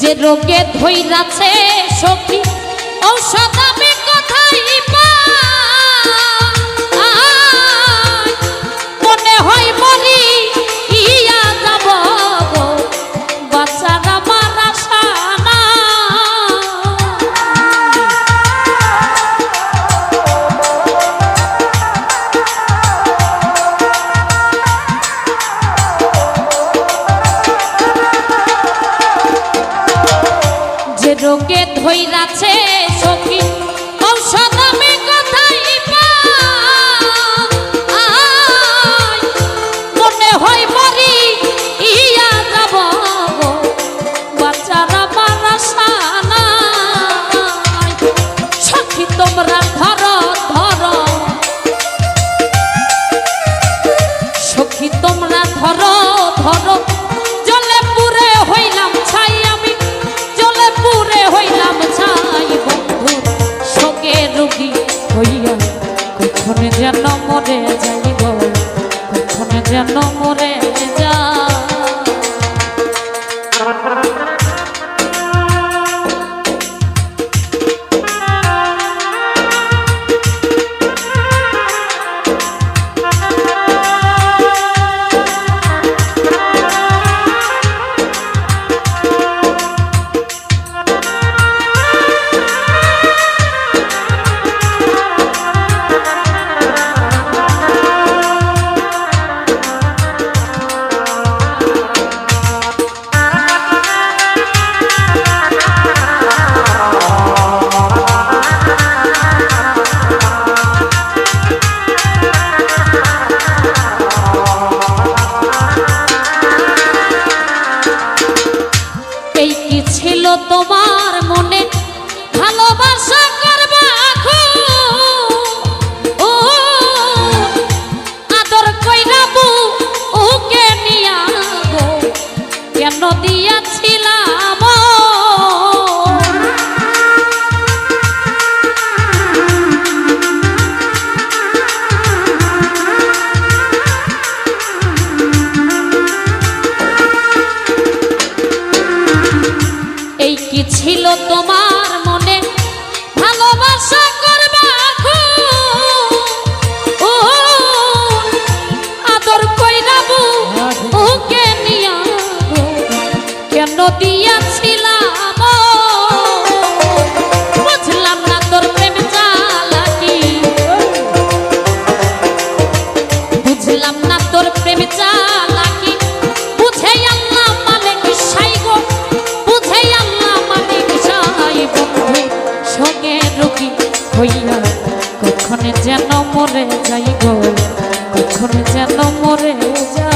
যে রোগে ধইরাছে সখী ঔষধ আমি কোথায় পাই, মনে হয় মরি ইয়া যাব গো বাঁচার আমার আশা নাই। রোগে ধইরাছে সখী ঔষধ আমি কোথায় পাই, মনে হয় মরি ইয়া যাব গো বাঁচার আমার আশা নাই। সখী তোমরা ধরো ধরো, সখী তোমরা ধরো ধরো, জলে পুরে হইলাম ছাই আমি, জলে পুরে হইলাম ছাই বন্ধু শোকে রোগী হইয়া কখন যেন মরে যাই গো, কখন যেন মরে যাই। তোমার মনে ভালোবাসা করবা ও আদর কইরাবু ওকে নিয়া গো কেন দিয়াছিলাম কি ছিল তোমার মনে ভালোবাসা করবা ও আদর কইরাবু ওকে নিয়া কেন দিয়াছিলাম বুঝলাম না তোর প্রেম চালাকি, বুঝলাম না তোর প্রেম চালাকি, বুঝে আল্লাহ মালিক সাই গো, বুঝে আল্লাহ মালিক সাই বন্ধু সঙ্গে রোগী হইয়া কখন যেন মরে যাই গো, কখন যেন মরে যাই।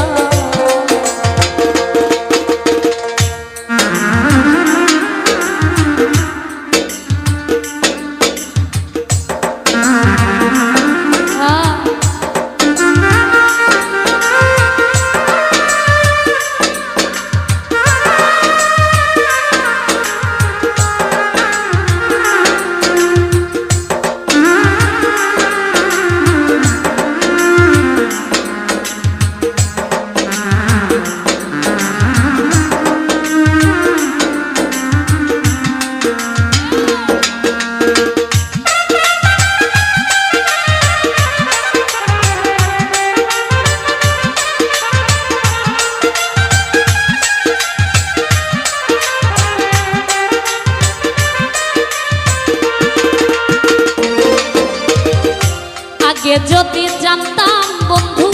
আগে যদি জানতাম বন্ধু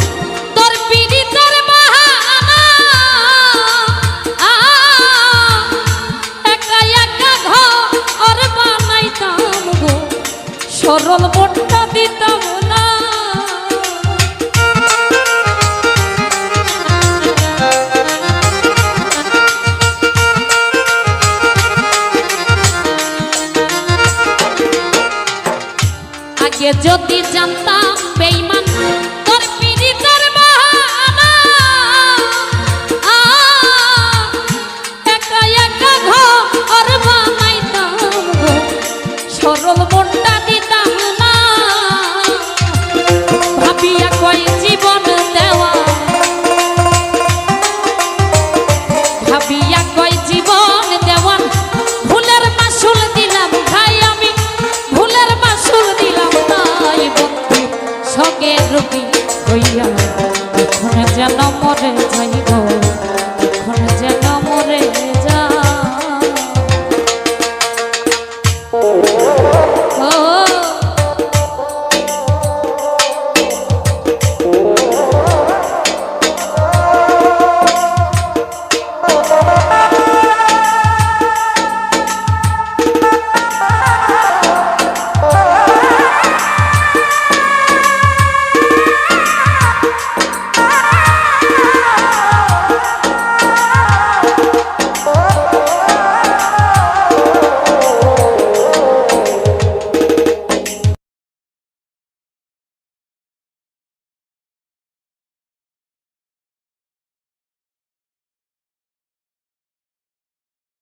তোর পীড়িতের বাহানা, একা একা ঘর বানাইতাম গো সরল মনটা দিতাম না। আগে যদি জানতাম